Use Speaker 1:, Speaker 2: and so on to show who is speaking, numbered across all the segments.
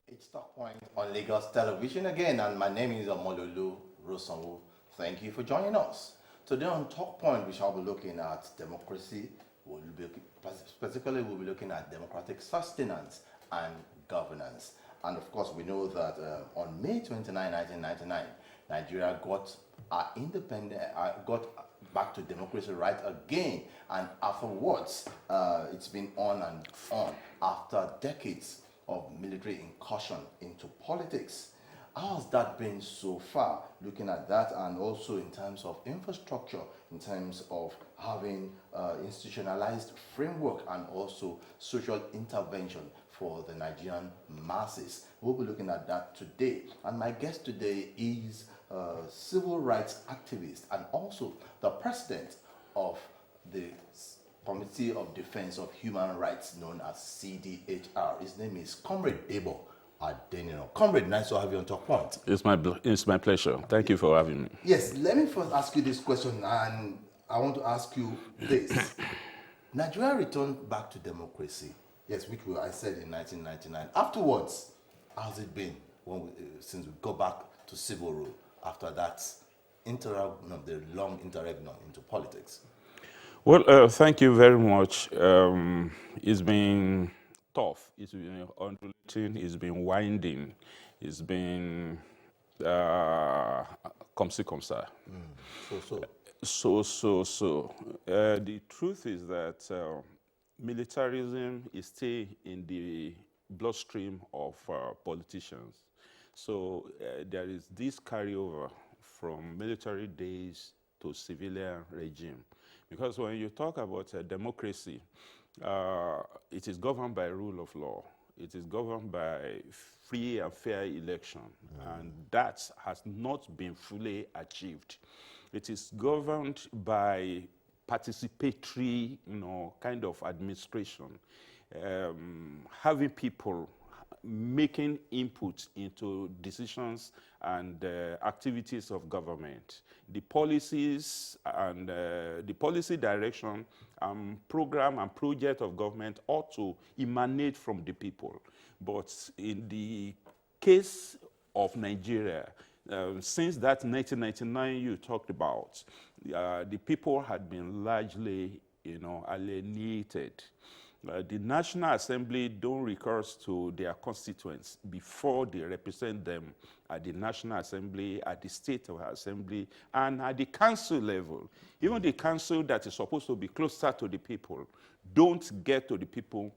Speaker 1: It's Talk Point on Lagos Television again, and my name is Omololu Rosanwu. Thank you for joining us. Today on Talk Point, we shall be looking at democracy. Specifically, we'll be looking at democratic sustenance and governance. And of course, we know that on May 29, 1999, Nigeria got got back to democracy right again. And afterwards, it's been on and on after decades of military incursion into politics. How has that been so far? Looking at that, and also in terms of infrastructure, in terms of having institutionalized framework and also social intervention for the Nigerian masses. We'll be looking at that today. And my guest today is a civil rights activist and also the president of the Committee of Defense of Human Rights, known as CDHR. His name is Comrade Debo Adenino. Comrade, nice to have you on Talk Point.
Speaker 2: It's my pleasure. Thank you for having me.
Speaker 1: Yes, let me first ask you this question, and I want to ask you this. Nigeria returned back to democracy, yes, which I said in 1999. Afterwards, how's it been since we got back to civil rule after that the long interregnum into politics?
Speaker 2: Well, thank you very much. It's been tough. It's been undulating. It's been winding. It's been comme ci, comme ça. So. The truth is that militarism is still in the bloodstream of politicians. So there is this carryover from military days to civilian regime. Because when you talk about democracy, it is governed by rule of law. It is governed by free and fair election. And that has not been fully achieved. It is governed by participatory, kind of administration, having people making input into decisions and activities of government. The policies and the policy direction, program and project of government ought to emanate from the people. But in the case of Nigeria, since that 1999 you talked about, the people had been largely, alienated. The National Assembly don't recurse to their constituents before they represent them at the National Assembly, at the State Assembly, and at the council level. Even the council that is supposed to be closer to the people don't get to the people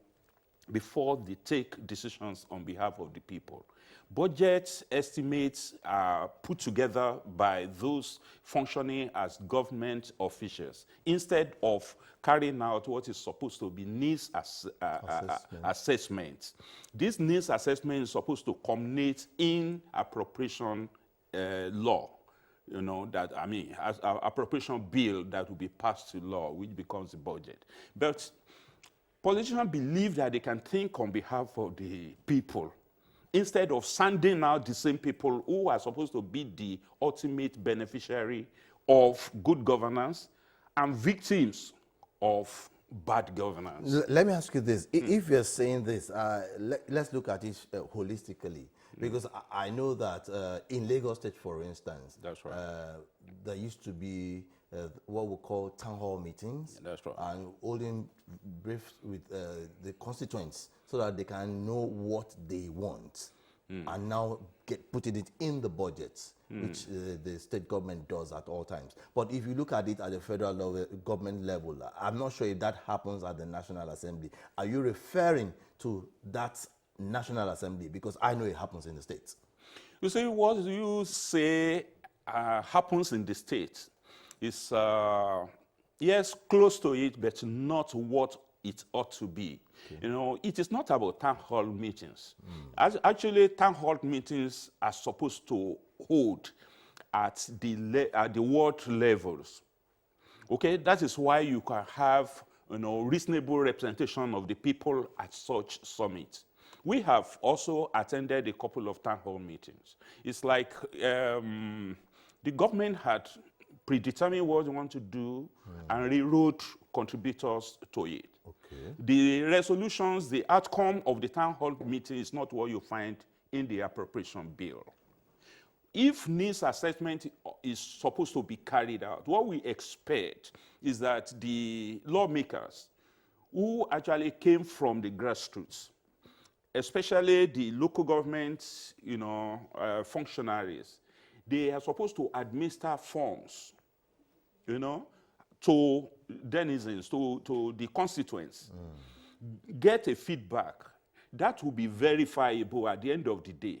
Speaker 2: before they take decisions on behalf of the people. Budget estimates are put together by those functioning as government officials instead of carrying out what is supposed to be needs assessment. This needs assessment is supposed to culminate in appropriation law. Appropriation bill that will be passed to law, which becomes the budget. But politicians believe that they can think on behalf of the people instead of sending out the same people who are supposed to be the ultimate beneficiary of good governance and victims of bad governance.
Speaker 1: Let me ask you this. If you're saying this, let's look at it holistically. Because I know that in Lagos State, for instance,
Speaker 2: that's right.
Speaker 1: There used to be what we call town hall meetings.
Speaker 2: That's right.
Speaker 1: And holding briefs with the constituents so that they can know what they want. And now putting it in the budgets, which the state government does at all times. But if you look at it at the federal government level, I'm not sure if that happens at the National Assembly. Are you referring to that National Assembly? Because I know it happens in the states.
Speaker 2: You see, what you say happens in the states is, yes, close to it, but not what it ought to be. You know, it is not about town hall meetings. Actually, town hall meetings are supposed to hold at the ward levels. Okay, that is why you can have, you know, reasonable representation of the people at such summits. We have also attended a couple of town hall meetings. It's like the government had predetermined what they want to do and rewrote contributors to it.
Speaker 3: Okay.
Speaker 2: The resolutions, the outcome of the town hall meeting is not what you find in the appropriation bill. If needs assessment is supposed to be carried out, what we expect is that the lawmakers who actually came from the grassroots, especially the local government, you know, functionaries, they are supposed to administer forms, you know, to denizens, to the constituents, get a feedback. That will be verifiable at the end of the day.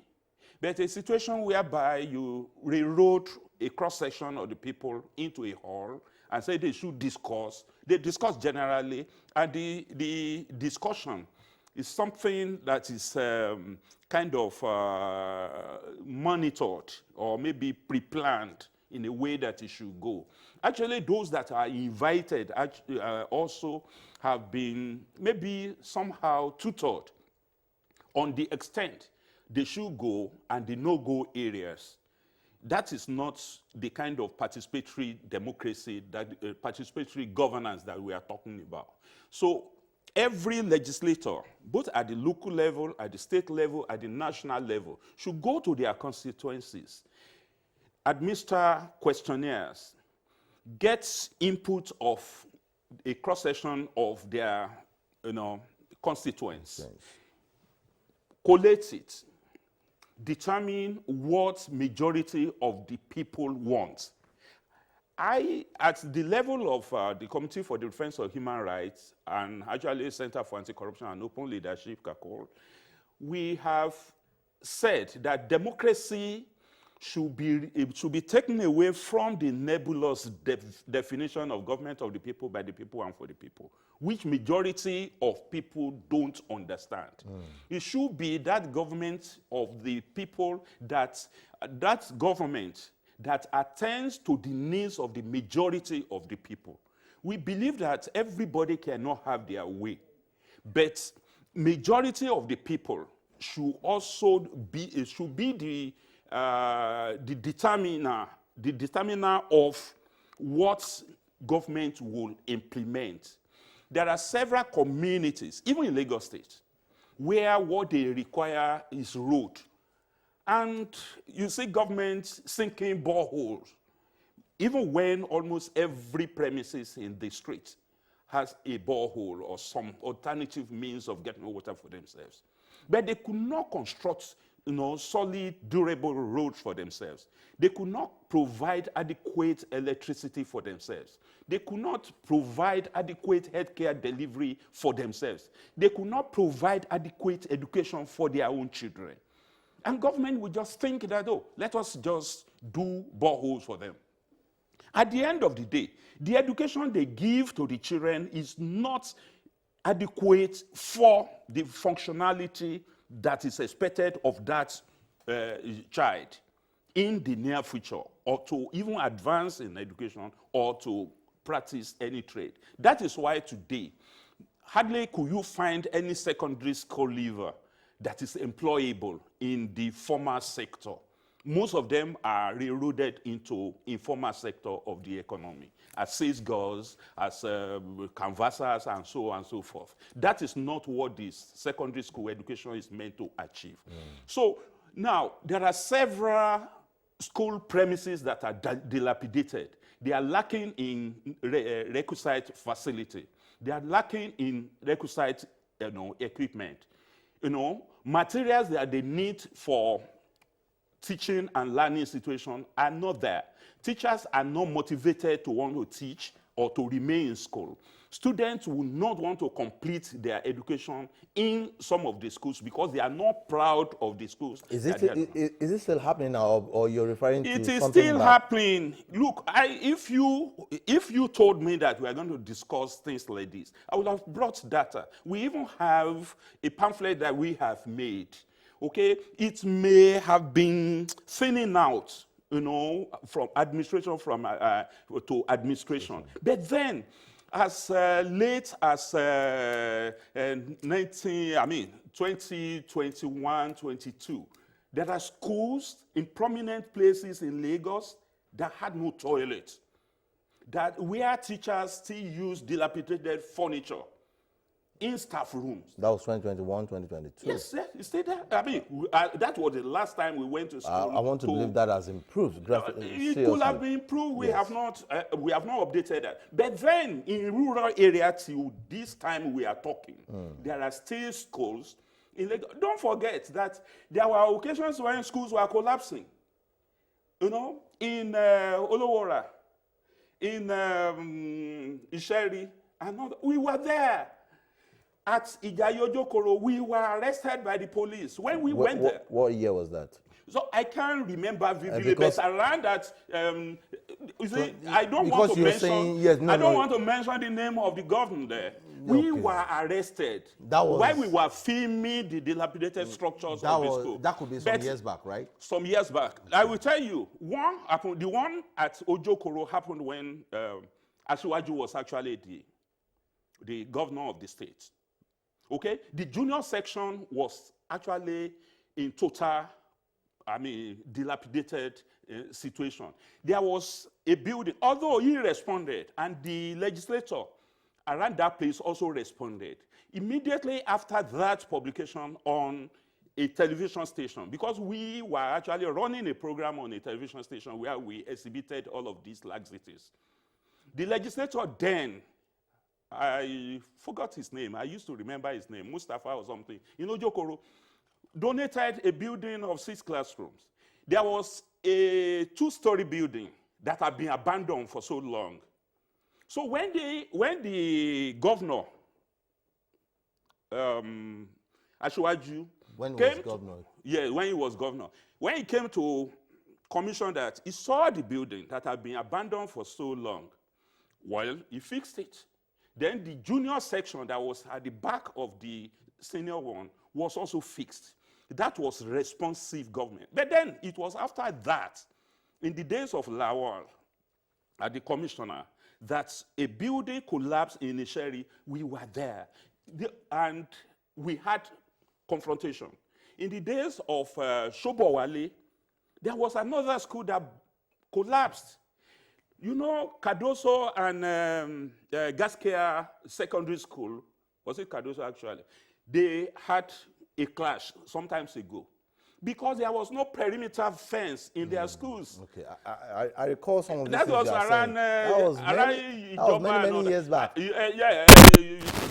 Speaker 2: But a situation whereby you rewrote a cross-section of the people into a hall and say they should discuss, they discuss generally, and the discussion is something that is kind of monitored or maybe pre-planned in a way that it should go. Actually, those that are invited also have been maybe somehow tutored on the extent they should go and the no-go areas. That is not the kind of participatory democracy, that participatory governance that we are talking about. So every legislator, both at the local level, at the state level, at the national level, should go to their constituencies, administer questionnaires, get input of a cross-section of their, you know, constituents, collate it, determine what majority of the people want. At the level of the Committee for the Defense of Human Rights and actually Center for Anti-Corruption and Open Leadership, CACOL, we have said that democracy should be taken away from the nebulous definition of government of the people, by the people, and for the people, which majority of people don't understand. It should be that government of the people, that government that attends to the needs of the majority of the people. We believe that everybody cannot have their way, but majority of the people should also be the determiner of what government will implement. There are several communities, even in Lagos State, where what they require is road. And you see government sinking boreholes, even when almost every premises in the street has a borehole or some alternative means of getting water for themselves. But they could not construct, you know, solid, durable roads for themselves. They could not provide adequate electricity for themselves. They could not provide adequate healthcare delivery for themselves. They could not provide adequate education for their own children. And government would just think that, oh, let us just do boreholes for them. At the end of the day, the education they give to the children is not adequate for the functionality that is expected of that child in the near future, or to even advance in education or to practice any trade. That is why today, hardly could you find any secondary school leaver that is employable in the formal sector. Most of them are rerouted into informal sector of the economy, as sales girls, as canvassers, and so on and so forth. That is not what this secondary school education is meant to achieve. So now, there are several school premises that are dilapidated. They are lacking in requisite facility. They are lacking in requisite, equipment. Materials that they need for teaching and learning situation are not there. Teachers are not motivated to want to teach or to remain in school. Students will not want to complete their education in some of the schools because they are not proud of the schools.
Speaker 1: Is it still happening now, or you're referring
Speaker 2: It
Speaker 1: to
Speaker 2: is
Speaker 1: something
Speaker 2: still
Speaker 1: that...
Speaker 2: happening. Look, if you told me that we are going to discuss things like this, I would have brought data. We even have a pamphlet that we have made. Okay, it may have been thinning out, from administration to administration, but then, as late as 2021, 22. There are schools in prominent places in Lagos that had no toilet, where teachers still use dilapidated furniture in staff rooms.
Speaker 1: That was 2021, 2022.
Speaker 2: Yes, sir. You stay there. That was the last time we went to school.
Speaker 1: I want to believe that has improved.
Speaker 2: It could have been improved. We have not updated that. But then, in rural area till this time we are talking, there are still schools. Don't forget that there were occasions when schools were collapsing. In Olowora, in Isheri, and we were there. At Ijayojokoro, we were arrested by the police when we went there.
Speaker 1: What year was that?
Speaker 2: So I can't remember vividly, but around that, I don't want to mention the name of the governor there. We were arrested while we were filming the dilapidated structures of the school.
Speaker 1: That could be some years back, right?
Speaker 2: Some years back. I will tell you, the one at Ojokoro happened when Asiwaju was actually the governor of the state. Okay? The junior section was actually in total, dilapidated situation. There was a building, although he responded, and the legislature around that place also responded. Immediately after that publication on a television station, because we were actually running a program on a television station where we exhibited all of these laxities. The legislature then, I forgot his name. I used to remember his name, Mustafa or something. Jokoro donated a building of 6 classrooms. There was a 2-story building that had been abandoned for so long. So when the governor, Asiwaju,
Speaker 1: when he was governor,
Speaker 2: when he came to commission that, he saw the building that had been abandoned for so long. Well, he fixed it. Then the junior section that was at the back of the senior one was also fixed. That was responsive government. But then it was after that, in the days of Lawal, at the commissioner, that a building collapsed in Isheri. We were there. And we had confrontation. In the days of Shobowale, there was another school that collapsed. Cardoso and Gaskia Secondary School, was it Cardoso actually? They had a clash some time ago because there was no perimeter fence in their schools.
Speaker 1: Okay, I recall some of this.
Speaker 2: That was around
Speaker 1: many years back.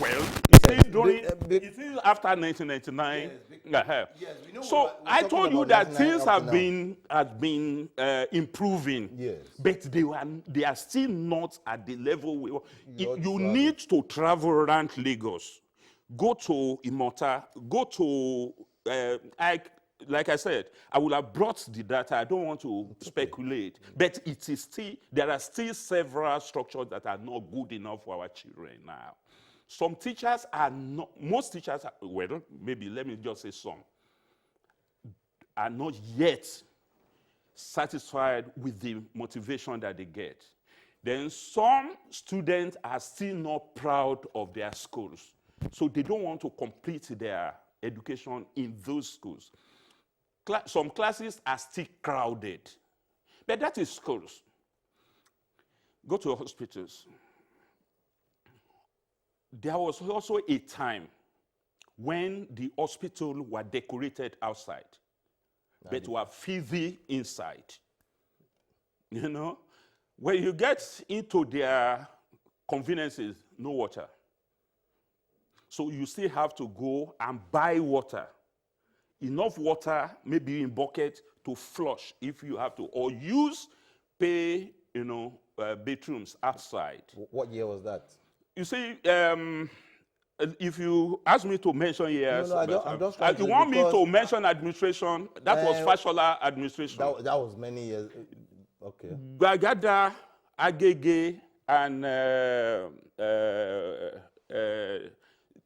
Speaker 2: Well, it is after 1999.
Speaker 1: Yes, we know.
Speaker 2: So I told you that things have been improving,
Speaker 1: yes,
Speaker 2: but they are still not at the level we were. You need to travel around Lagos, go to Imota, go to like I said, I would have brought the data. I don't want to speculate, but it is there are still several structures that are not good enough for our children now. Some teachers are not, most teachers, maybe let me just say some, are not yet satisfied with the motivation that they get. Then some students are still not proud of their schools, so they don't want to complete their education in those schools. Some classes are still crowded, but that is schools. Go to hospitals. There was also a time when the hospital were decorated outside, but were filthy inside. When you get into their conveniences, no water. So you still have to go and buy water. Enough water, maybe in bucket, to flush if you have to, or pay, bathrooms outside.
Speaker 1: What year was that?
Speaker 2: You see, if you ask me to mention years,
Speaker 1: No,
Speaker 2: but,
Speaker 1: I'm just trying
Speaker 2: you
Speaker 1: to,
Speaker 2: want me
Speaker 1: because
Speaker 2: to mention administration, that was Fashola administration.
Speaker 1: that was many years. Okay.
Speaker 2: Bagada, Agege, and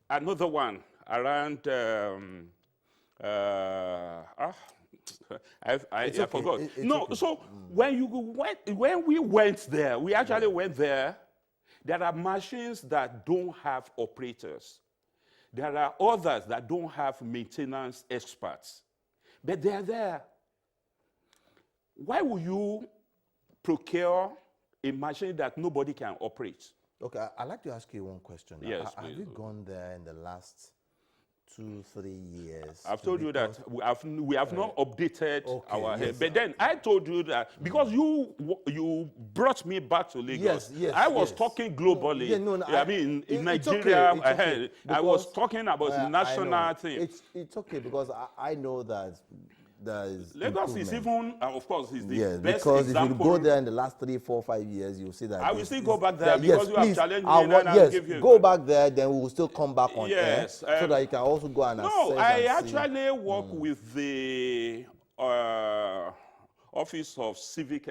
Speaker 2: another one around. I
Speaker 1: okay.
Speaker 2: forgot.
Speaker 1: It's
Speaker 2: No,
Speaker 1: okay.
Speaker 2: so when we went there, we actually went there. There are machines that don't have operators. There are others that don't have maintenance experts, but they're there. Why would you procure a machine that nobody can operate?
Speaker 1: Okay, I'd like to ask you one question.
Speaker 2: Yes,
Speaker 1: Have
Speaker 2: please.
Speaker 1: you gone there in the last 2-3 years?
Speaker 2: I've told you that we have not updated
Speaker 1: Okay,
Speaker 2: our head.
Speaker 1: yes.
Speaker 2: But then I told you that because you brought me back to Lagos.
Speaker 1: Yes,
Speaker 2: I was
Speaker 1: yes.
Speaker 2: talking globally. I mean, in Nigeria, I was talking about the national thing.
Speaker 1: It's okay, because I know that there is
Speaker 2: Lagos is
Speaker 1: improvement.
Speaker 2: even, of course, is the
Speaker 1: Yes,
Speaker 2: best
Speaker 1: because
Speaker 2: example.
Speaker 1: if you go there in the last 3, 4, 5 years, you'll see that.
Speaker 2: I will still go back there because you have challenged me,
Speaker 1: and
Speaker 2: then I'll give you.
Speaker 1: go back there, then we will still come back on air,
Speaker 2: Yes,
Speaker 1: so that you can also go and
Speaker 2: No,
Speaker 1: assess
Speaker 2: I
Speaker 1: and see.
Speaker 2: actually work with the Office of Civic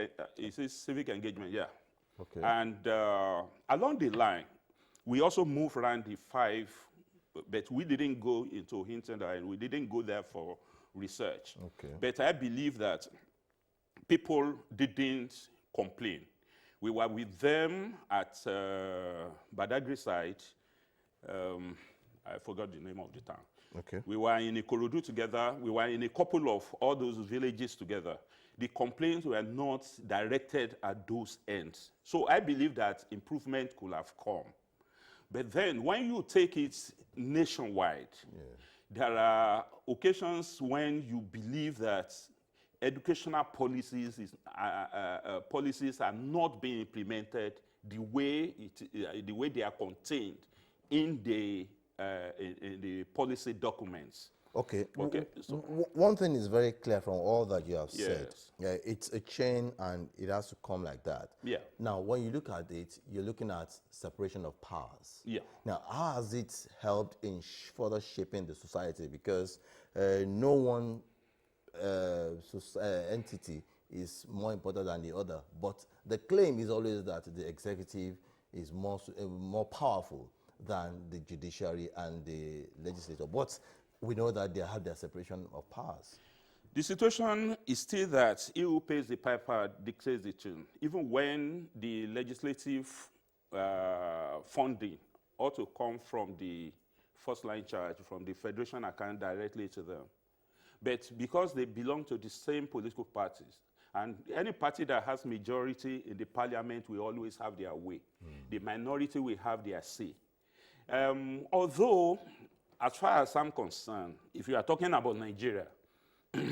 Speaker 2: Engagement, yeah.
Speaker 1: Okay.
Speaker 2: And along the line, we also moved around the 5, but we didn't go into Hinton, and we didn't go there for research.
Speaker 1: Okay.
Speaker 2: But I believe that people didn't complain. We were with them at Badagry side. I forgot the name of the town.
Speaker 1: Okay.
Speaker 2: We were in Ikorodu together. We were in a couple of all those villages together. The complaints were not directed at those ends. So I believe that improvement could have come. But then when you take it nationwide, there are occasions when you believe that educational policies are not being implemented the way they are contained in the policy documents.
Speaker 1: Okay.
Speaker 2: So
Speaker 1: One thing is very clear from all that you have said.
Speaker 2: Yes.
Speaker 1: Yeah, it's a chain, and it has to come like that.
Speaker 2: Yeah.
Speaker 1: Now, when you look at it, you're looking at separation of powers.
Speaker 2: Yeah.
Speaker 1: Now, how has it helped in further shaping the society? Because no one entity is more important than the other. But the claim is always that the executive is more powerful than the judiciary and the legislature. But we know that they have their separation of powers.
Speaker 2: The situation is still that he who pays the piper dictates the tune. Even when the legislative funding ought to come from the first line charge, from the federation account directly to them. But because they belong to the same political parties, and any party that has majority in the parliament will always have their way. The minority will have their say. Although, as far as I'm concerned, if you are talking about Nigeria,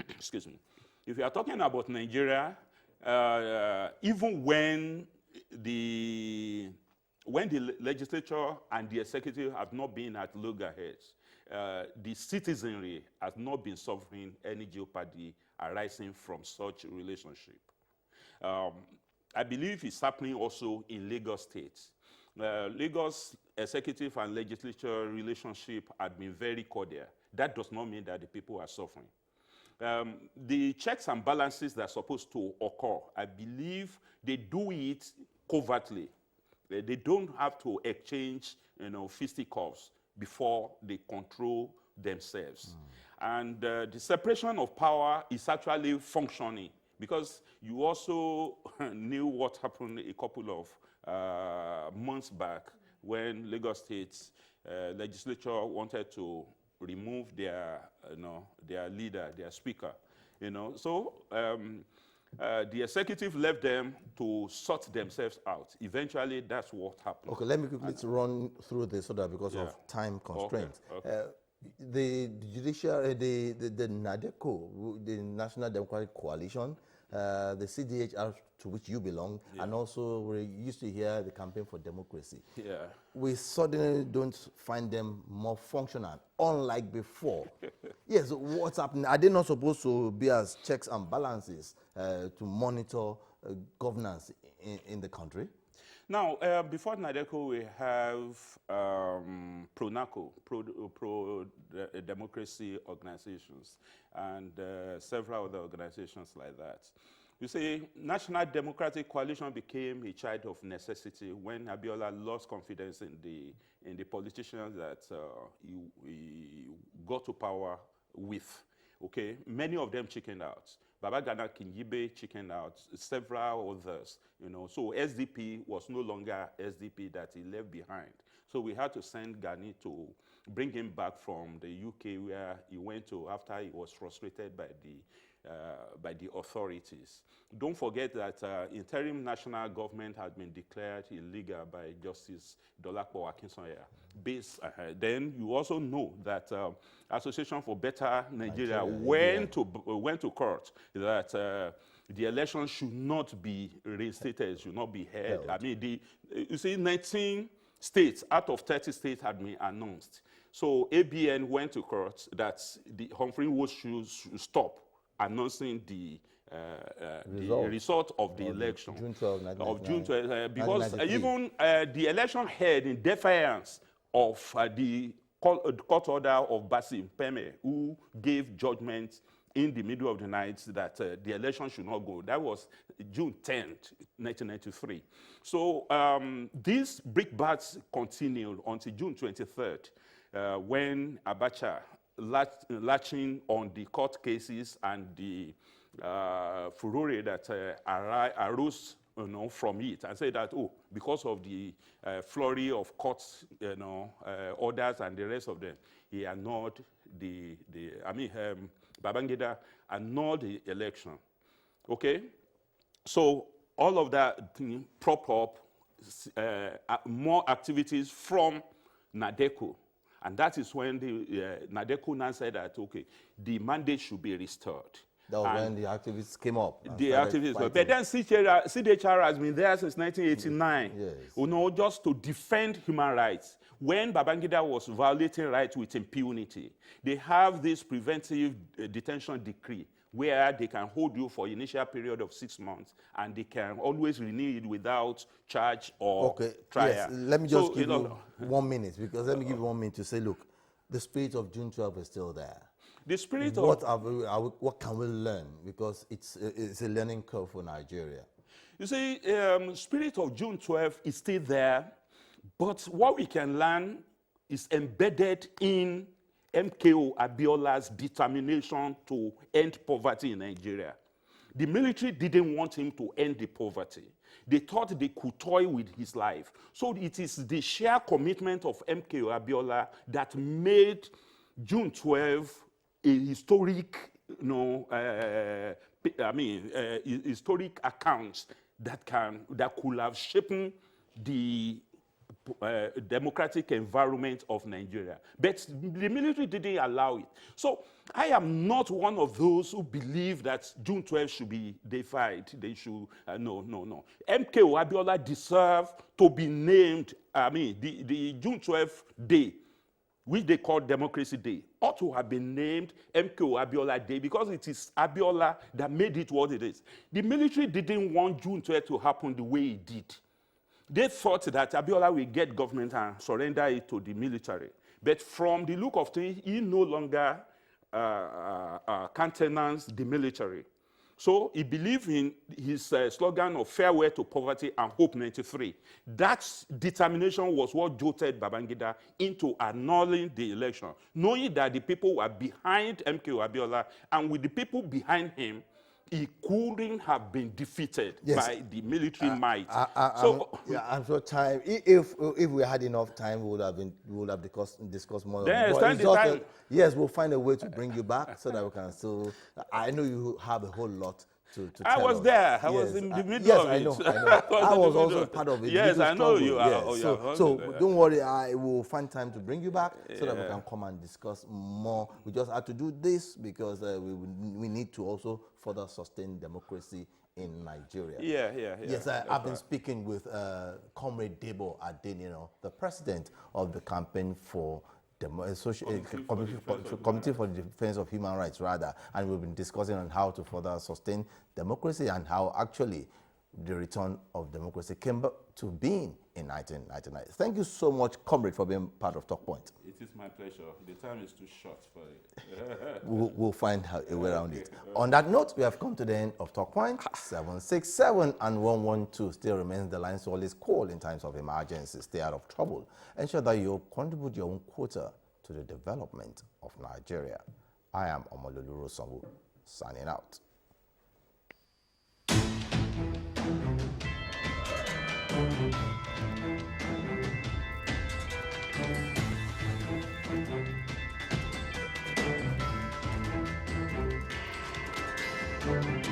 Speaker 2: excuse me, if you are talking about Nigeria, even when the legislature and the executive have not been at loggerheads, the citizenry has not been suffering any jeopardy arising from such a relationship. I believe it's happening also in Lagos State. Lagos executive and legislature relationship had been very cordial. That does not mean that the people are suffering. The checks and balances that are supposed to occur, I believe they do it covertly. They don't have to exchange, fisticuffs before they control themselves. And the separation of power is actually functioning, because you also knew what happened a couple of months back when Lagos State's legislature wanted to remove their leader, their speaker. So the executive left them to sort themselves out. Eventually, that's what happened.
Speaker 1: Okay, let me quickly run through this so that because of time constraints.
Speaker 2: Okay.
Speaker 1: The judiciary, the NADECO, the National Democratic Coalition, the CDHR to which you belong, and also we used to hear the Campaign for Democracy.
Speaker 2: Yeah.
Speaker 1: We suddenly don't find them more functional, unlike before. Yes, what's happening? Are they not supposed to be as checks and balances to monitor governance in the country?
Speaker 2: Now, before NADECO, we have PRONACO, Democracy Organizations, and several other organizations like that. You see, National Democratic Coalition became a child of necessity when Abiola lost confidence in the politicians that he got to power with. Okay, many of them chickened out. Babagana Kingibe chickened out, several others, So SDP was no longer SDP that he left behind. So we had to send Gani to bring him back from the UK where he went to after he was frustrated by the authorities. Don't forget that interim national government had been declared illegal by Justice Dolapo Akinsanya. Then you also know that Association for Better Nigeria went to court that the election should not be reinstated, should not be held. I mean, you see, 19 states out of 30 states had been announced. So ABN went to court that the Humphrey Woods should stop announcing the result of the election
Speaker 1: June 12,
Speaker 2: of June 12, because even the election held in defiance of the court order of Basim Peme, who gave judgment in the middle of the night that the election should not go. That was June 10th, 1993. So these brickbats continued until June 23rd, when Abacha latching on the court cases and the furore that arose from it, and say that, because of the flurry of court orders and the rest of them, he annulled Babangida annulled the election. Okay? So all of that prop up more activities from NADECO. And that is when the NADECO now said that, okay, the mandate should be restored.
Speaker 1: That was when the activists came up.
Speaker 2: The activists, but then CDHR has been there since 1989,
Speaker 1: yes.
Speaker 2: Just to defend human rights. When Babangida was violating rights with impunity, they have this preventive detention decree where they can hold you for initial period of 6 months, and they can always renew it without charge or trial.
Speaker 1: Yes. Let me just give you 1 minute, because let me give you 1 minute to say, look, the spirit of June 12 is still there.
Speaker 2: The spirit
Speaker 1: what can we learn? Because it's a learning curve for Nigeria.
Speaker 2: You see, spirit of June 12 is still there, but what we can learn is embedded in MKO Abiola's determination to end poverty in Nigeria. The military didn't want him to end the poverty. They thought they could toy with his life. So it is the sheer commitment of MKO Abiola that made June 12 a historic, historic account that could have shaped the democratic environment of Nigeria. But the military didn't allow it. So I am not one of those who believe that June 12 should be defied. They should, no. MKO Abiola deserves to be named, the June 12 day, which they call Democracy Day, ought to have been named MKO Abiola Day, because it is Abiola that made it what it is. The military didn't want June 12 to happen the way it did. They thought that Abiola will get government and surrender it to the military. But from the look of things, he no longer countenanced the military. So he believed in his slogan of farewell to poverty and hope 93. That determination was what jolted Babangida into annulling the election, knowing that the people were behind MKO Abiola, and with the people behind him, he couldn't have been defeated by the military might.
Speaker 1: I'm sure time. If we had enough time, we would have discussed more. Yes, we'll find a way to bring you back so that we can still. I know you have a whole lot to tell
Speaker 2: I was
Speaker 1: us.
Speaker 2: there. I was in the middle of it.
Speaker 1: Yes, I know. I was also part of it.
Speaker 2: Yes, I know you are.
Speaker 1: Yes. So don't worry. I will find time to bring you back so that we can come and discuss more. We just had to do this because we need to also further sustain democracy in Nigeria. Yes, I've been speaking with Comrade Debo Adenino, the president of the campaign for Committee for the Defense of Human Rights, rather, and we've been discussing on how to further sustain democracy and how actually the return of democracy came back to being in 1999. Thank you so much, comrade, for being part of Talk Point.
Speaker 2: It is my pleasure. The time is too short for it.
Speaker 1: We'll find a way around it. On that note, we have come to the end of Talk Point. 767 and 112 still remains the lines to always call in times of emergency. Stay out of trouble. Ensure that you contribute your own quota to the development of Nigeria. I am Omololu Rosanwu, signing out. Thank you.